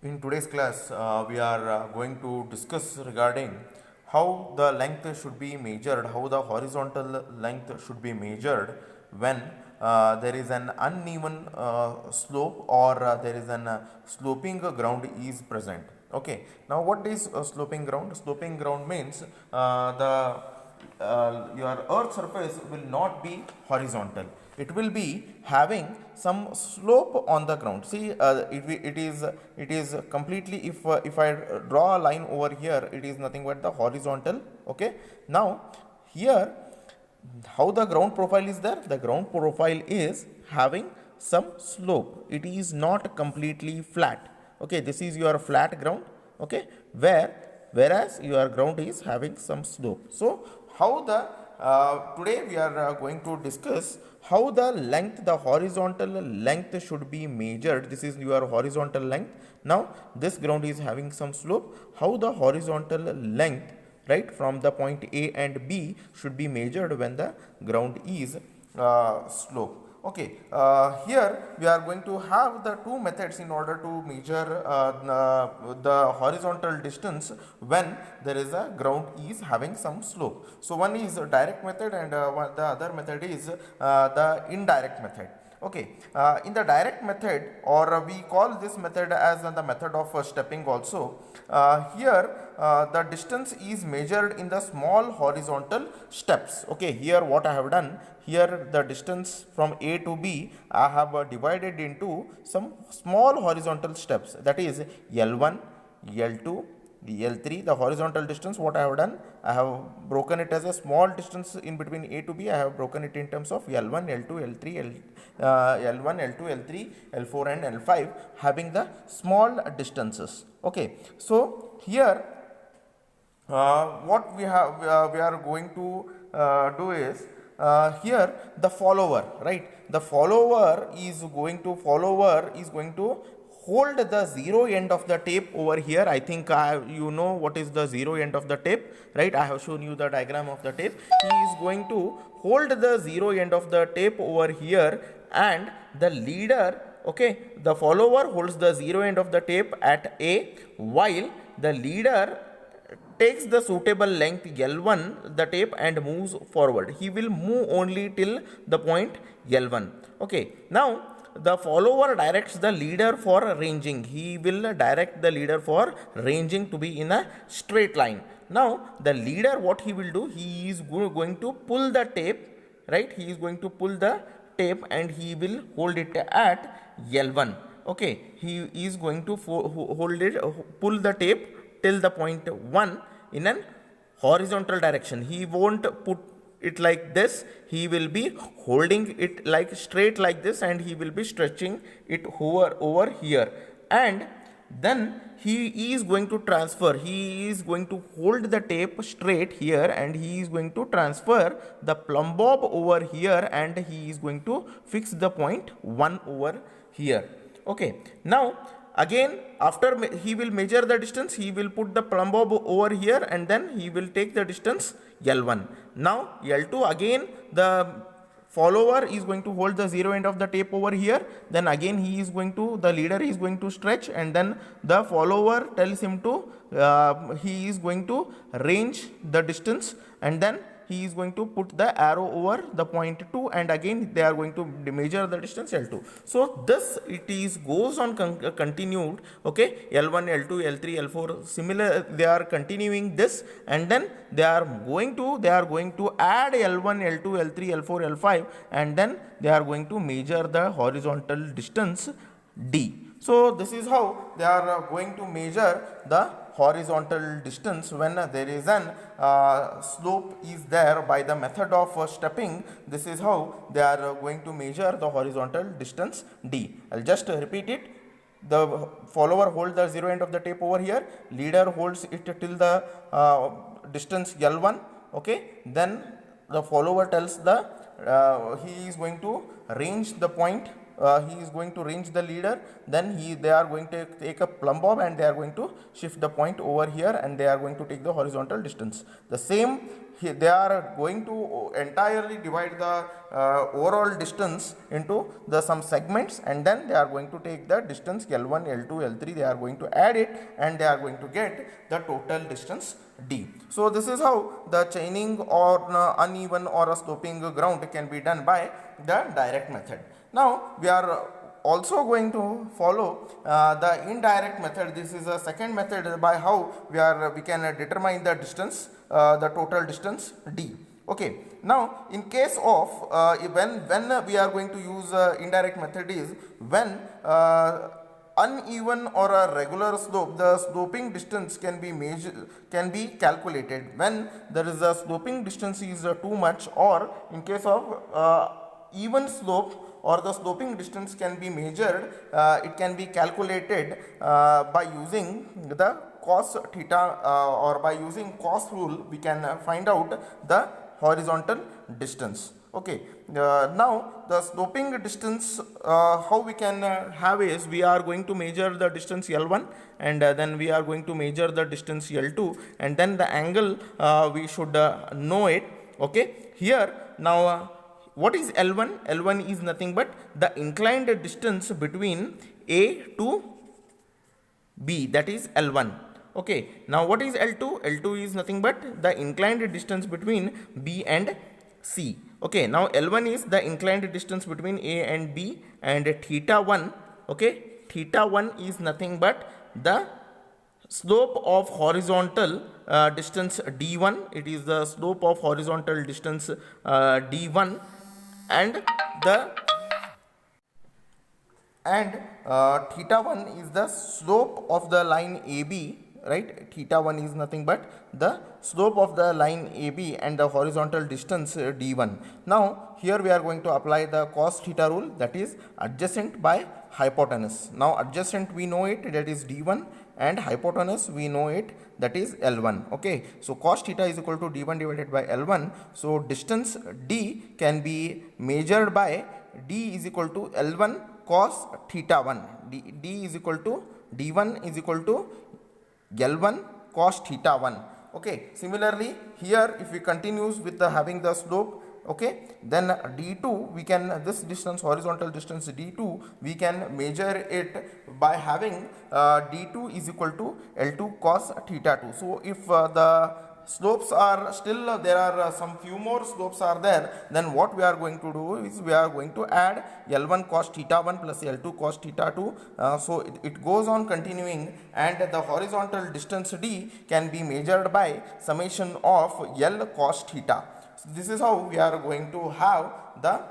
In today's class, we are going to discuss regarding how the length should be measured, how the horizontal length should be measured when there is an uneven slope or there is an sloping ground is present. Okay. Now, what is sloping ground? Sloping ground means your earth surface will not be horizontal, it will be having some slope on the ground. See, it is completely, if I draw a line over here, it is nothing but the horizontal. Okay. Now here, how the ground profile is there? The ground profile is having some slope, it is not completely flat. Okay, this is your flat ground. Okay, whereas your ground is having some slope. So how the today we are going to discuss how the length, the horizontal length should be measured. This is your horizontal length. Now this ground is having some slope, how the horizontal length, right, from the point A and B should be measured when the ground is slope. Okay, here we are going to have the two methods in order to measure the horizontal distance when there is a ground is having some slope. So one is a direct method, and the other method is the indirect method. Okay, in the direct method, or we call this method as the method of stepping also. Here the distance is measured in the small horizontal steps. Okay, here what I have done, here the distance from A to B I have divided into some small horizontal steps, that is L1, L2, L3. The horizontal distance, what I have done, I have broken it as a small distance in between A to B. I have broken it in terms of L1, L2, L3, L1, L2, L3, L4 and L5, having the small distances. Okay, so here what we are going to do is, here the follower, right, the follower is going to hold the zero end of the tape over here. I think you know what is the zero end of the tape, right? I have shown you the diagram of the tape. He is going to hold the zero end of the tape over here, and the leader, okay, the follower holds the zero end of the tape at A, while the leader takes the suitable length L1 the tape and moves forward. He will move only till the point L1. Okay, now the follower directs the leader for ranging. He will direct the leader for ranging to be in a straight line. Now the leader, what he will do, he is going to pull the tape, right? He is going to pull the tape and he will hold it at L1. Okay, he is going to hold it, pull the tape till the point 1 in an horizontal direction. He won't put it like this, he will be holding it like straight like this, and he will be stretching it over here, and then he is going to transfer, he is going to hold the tape straight here, and he is going to transfer the plumb bob over here, and he is going to fix the point 1 over here. Okay, now again, after he will measure the distance, he will put the plumb bob over here, and then he will take the distance L1. Now L2, again the follower is going to hold the zero end of the tape over here, then again the leader is going to stretch, and then the follower tells him to he is going to range the distance, and then he is going to put the arrow over the point 2, and again they are going to measure the distance L2. So this it is goes on continued. Okay, L1, L2, L3, L4, similar, they are continuing this, and then they are going to add L1, L2, L3, L4, L5, and then they are going to measure the horizontal distance D. So this is how they are going to measure the horizontal distance when there is an slope is there by the method of stepping. This is how they are going to measure the horizontal distance D. I'll just repeat it. The follower holds the zero end of the tape over here, leader holds it till the distance L1. Okay, then the follower tells the he is going to range the point he is going to range the leader, then they are going to take a plumb bob and they are going to shift the point over here and they are going to take the horizontal distance. The same, they are going to entirely divide the overall distance into the some segments, and then they are going to take the distance L1, L2, L3, they are going to add it and they are going to get the total distance D. So this is how the chaining or uneven or a sloping ground can be done by the direct method. Now we are also going to follow the indirect method. This is a second method by how we can determine the distance, the total distance D. Okay. Now in case of when we are going to use indirect method is when uneven or a regular slope, the sloping distance can be calculated when there is a sloping distance is too much, or in case of even slope or the sloping distance can be measured, it can be calculated by using the cos theta or by using cos rule we can find out the horizontal distance. Okay, now the sloping distance how we can have is we are going to measure the distance L1 and then we are going to measure the distance L2 and then the angle we should know it. Okay, here now what is L1? L1 is nothing but the inclined distance between A to B, that is L1. Okay, now what is L2? L2 is nothing but the inclined distance between B and C. Okay, now L1 is the inclined distance between A and B, and theta 1, okay, theta 1 is nothing but the slope of horizontal distance D1, it is the slope of horizontal distance D1, and theta 1 is the slope of the line AB, right? Theta 1 is nothing but the slope of the line AB and the horizontal distance D1. Now here we are going to apply the cos theta rule, that is adjacent by hypotenuse. Now adjacent we know it, that is D1, and hypotenuse we know it, that is L1. Okay, so cos theta is equal to D1 divided by L1. So distance D can be measured by D is equal to L1 cos theta 1. D is equal to D1 is equal to L1 cos theta 1. Okay, similarly here if we continues with the having the slope, okay, then D2 we can, this distance, horizontal distance D2, we can measure it by having D2 is equal to L2 cos theta 2. So if the slopes are still there are some few more slopes are there, then what we are going to do is we are going to add L1 cos theta 1 plus L2 cos theta 2. So it goes on continuing, and the horizontal distance D can be measured by summation of L cos theta. So this is how we are going to have the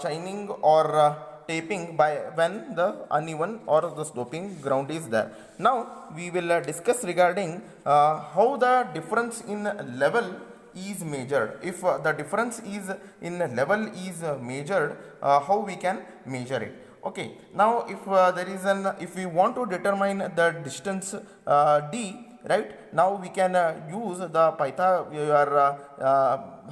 chaining or taping by when the uneven or the sloping ground is there. Now we will discuss regarding how the difference in level is measured. If the difference is in level is measured, how we can measure it. Okay, now if there is if we want to determine the distance D, right, now we can use the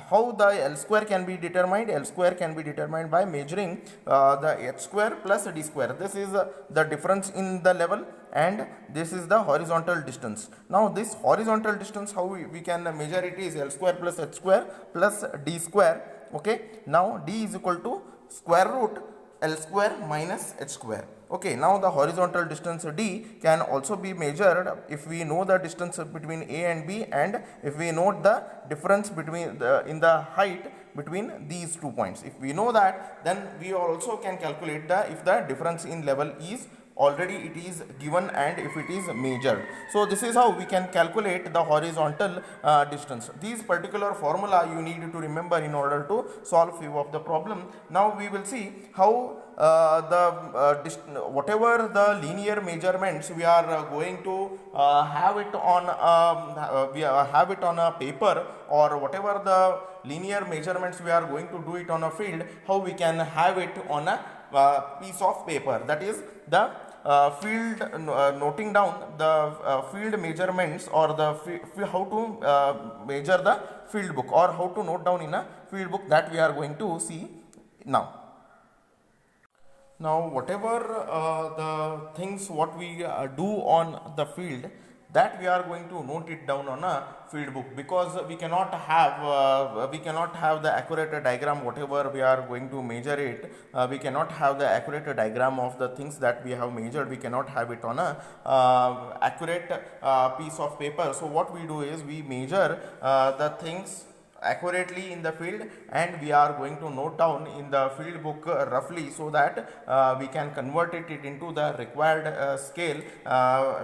how the L square can be determined. L square can be determined by measuring the H square plus D square. This is the difference in the level and this is the horizontal distance. Now this horizontal distance, how we can measure it is L square plus H square plus D square. Okay, now D is equal to square root L square minus H square. Okay, now the horizontal distance D can also be measured if we know the distance between A and B, and if we note the difference between in the height between these 2 points. If we know that, then we also can calculate if the difference in level is already it is given and if it is measured. So this is how we can calculate the horizontal distance. These particular formula you need to remember in order to solve few of the problem. Now we will see how whatever the linear measurements we are going to have it on a paper, or whatever the linear measurements we are going to do it on a field, how we can have it on a piece of paper, that is the field noting down the field measurements, or the how to measure the field book, or how to note down in a field book, that we are going to see now. Now, whatever the things what we do on the field, that we are going to note it down on a field book, because we cannot have the accurate diagram whatever we are going to measure it. We cannot have the accurate diagram of the things that we have measured. We cannot have it on a accurate piece of paper. So what we do is we measure the things accurately in the field, and we are going to note down in the field book roughly, so that we can convert it into the required scale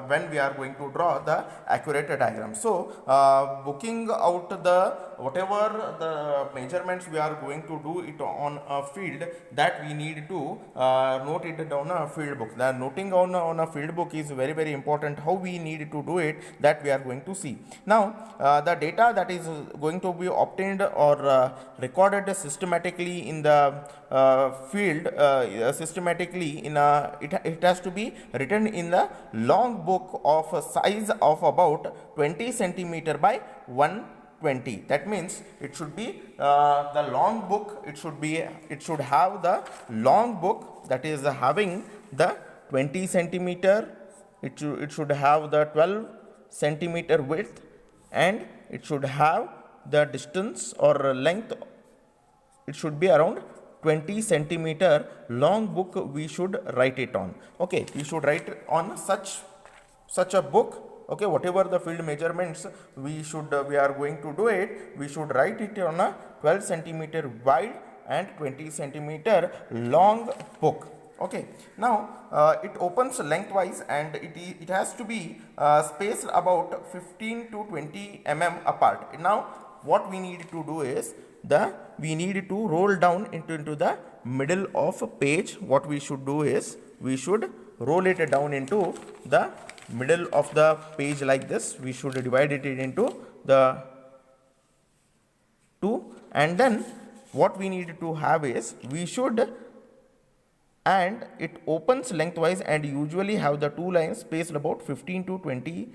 when we are going to draw the accurate diagram. So booking out the whatever the measurements we are going to do it on a field, that we need to note it down a field book. The noting down on a field book is very very important. How we need to do it, that we are going to see. Now the data that is going to be obtained or recorded systematically in the field, systematically in a, it has to be written in the long book of a size of about 20 centimeter by 120. That means it should be the long book, it should have the long book that is having the 20 centimeter, it should have the 12 centimeter width, and it should have the distance or length, it should be around 20 centimeter long book we should write it on. Okay, we should write on such a book. Okay, whatever the field measurements we are going to do it, we should write it on a 12 centimeter wide and 20 centimeter long book. Okay, now it opens lengthwise, and it has to be spaced about 15 to 20 apart. Now what we need to do is we need to roll down into the middle of a page. What we should do is we should roll it down into the middle of the page like this. We should divide it into the two, and then what we need to have is we should, and it opens lengthwise and usually have the two lines spaced about 15 to 20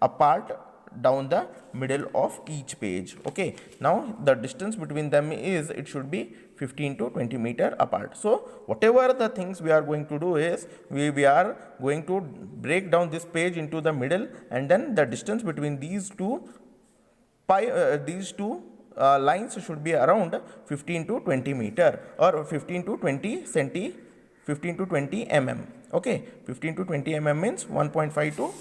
apart down the middle of each page. Okay, now the distance between them is, it should be 15 to 20 meter apart. So whatever the things we are going to do is we are going to break down this page into the middle, and then the distance between these two lines should be around 15 to 20 meter or 15 to 20 mm. Okay, 15 to 20 mm means 1.5 to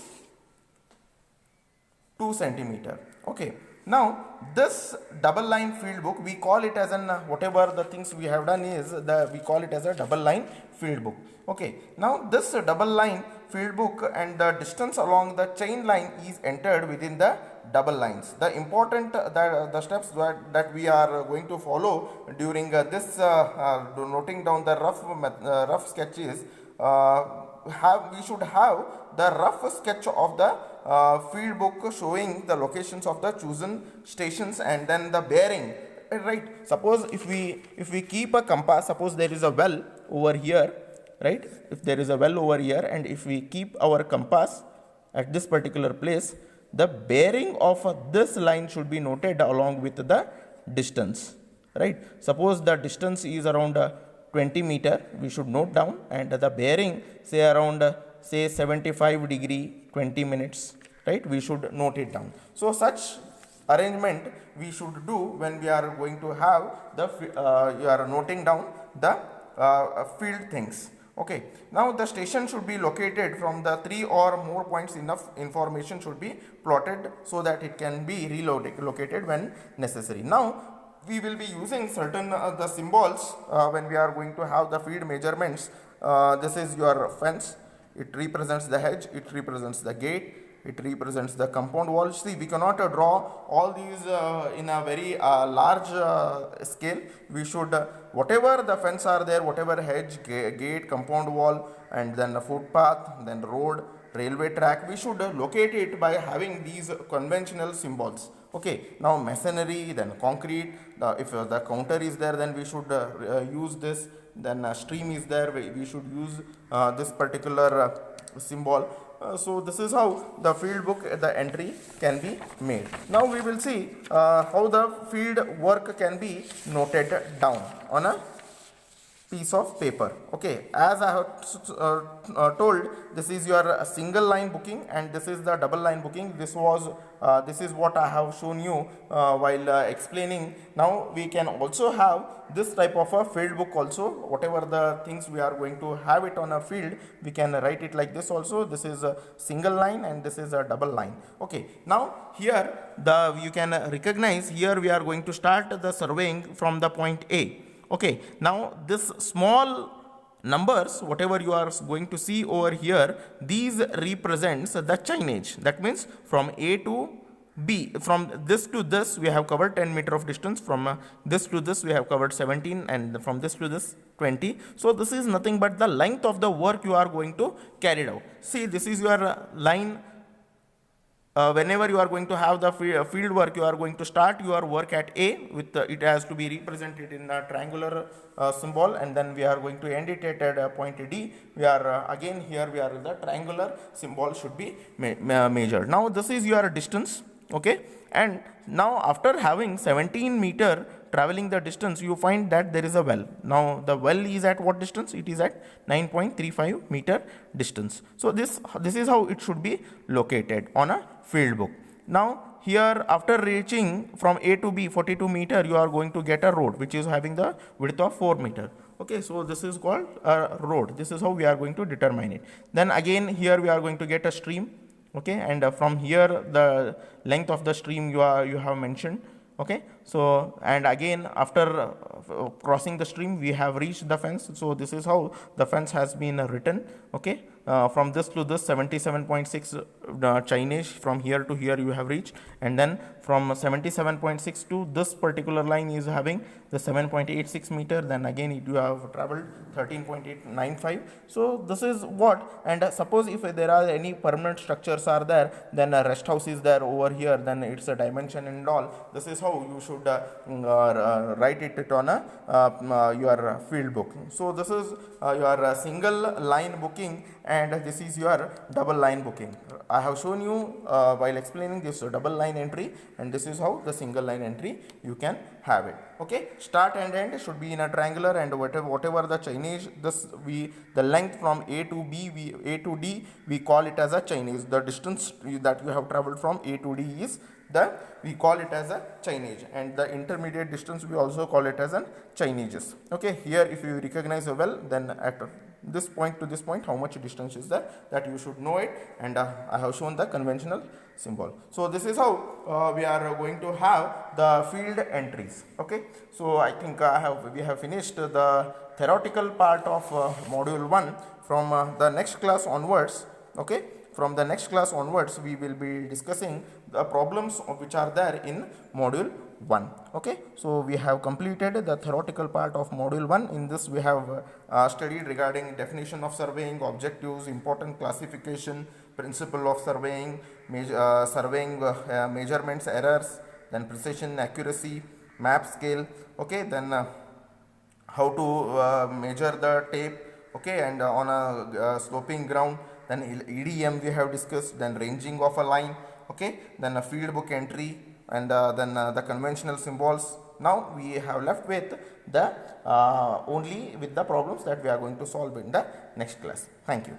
2 centimeter. Okay, now this double line field book, we call it as an whatever the things we have done is we call it as a double line field book. Okay, now this double line field book and the distance along the chain line is entered within the double lines. The important the steps that we are going to follow during this noting down the rough sketches, we should have the rough sketch of the field book showing the locations of the chosen stations and then the bearing. Right, suppose if we keep a compass, suppose there is a well over here, right, if there is a well over here, and if we keep our compass at this particular place, the bearing of this line should be noted along with the distance. Right, suppose the distance is around 20 meter, we should note down, and the bearing say around say 75 degree 20 minutes, right, we should note it down. So such arrangement we should do when we are going to have the you are noting down the field things. Okay, now the station should be located from the 3 or more points. Enough information should be plotted so that it can be relocated when necessary. Now we will be using certain the symbols when we are going to have the field measurements. This is your fence, it represents the hedge, it represents the gate, it represents the compound wall. See, we cannot draw all these in a very large scale. We should whatever the fence are there, whatever hedge, gate, compound wall, and then a footpath, then road, railway track, we should locate it by having these conventional symbols. Okay, now masonry, then concrete, if the counter is there, then we should use this, then stream is there, we should use this particular symbol. So this is how the field book, the entry can be made. Now we will see how the field work can be noted down on a piece of paper. Okay, as I have told, this is your single line booking and this is the double line booking. This is what I have shown you while explaining. Now we can also have this type of a field book also. Whatever the things we are going to have it on a field, we can write it like this also. This is a single line and this is a double line. Okay, now here you can recognize, here we are going to start the surveying from the point A. Okay, now this small numbers, whatever you are going to see over here, these represents the chainage. That means from A to B, from this to this we have covered 10 meter of distance, from this to this we have covered 17, and from this to this 20. So this is nothing but the length of the work you are going to carry out. See, this is your line. Whenever you are going to have the field work, you are going to start your work at A with it has to be represented in a triangular symbol, and then we are going to end it at point D. We are again here we are the triangular symbol should be measured. Now this is your distance. Okay, and now after having 17 meter traveling the distance, you find that there is a well. Now the well is at what distance? It is at 9.35 meter distance. So this is how it should be located on a field book. Now here after reaching from A to B 42 meter, you are going to get a road which is having the width of 4 meter. Okay, so this is called a road. This is how we are going to determine it. Then again here we are going to get a stream. Okay, and from here the length of the stream you have mentioned. Okay, so and again after crossing the stream we have reached the fence. So this is how the fence has been written. Okay, from this to this 77.6 chainage, from here to here you have reached, and then from 77.6 to this particular line is having the 7.86 meter, then again you have traveled 13.895. So this is what, and suppose if there are any permanent structures are there, then a rest house is there over here, then it's a dimension and all. This is how you should write it on your field book. So this is your single line booking, and this is your double line booking. I have shown you while explaining this double line entry, and this is how the single line entry you can have it. Okay, start and end should be in a triangular, and whatever the chainage, the length from A to B, A to D, we call it as a chainage. The distance that you have traveled from A to D is we call it as a chainage, and the intermediate distance we also call it as an chainages. Okay, here if you recognize a well, then at this point to this point how much distance is there, that you should know it, and I have shown the conventional symbol. So this is how we are going to have the field entries. Okay, so I think we have finished the theoretical part of module 1. From the next class onwards, okay, from the next class onwards we will be discussing the problems which are there in module 1. Okay, so we have completed the theoretical part of module 1. In this we have studied regarding definition of surveying, objectives, important classification, principle of surveying, measurements, errors, then precision, accuracy, map scale. Okay, then how to measure the tape, okay, and on a sloping ground, then EDM we have discussed, then ranging of a line, okay, then a field book entry, and then the conventional symbols. Now we have left with the only with the problems that we are going to solve in the next class. Thank you.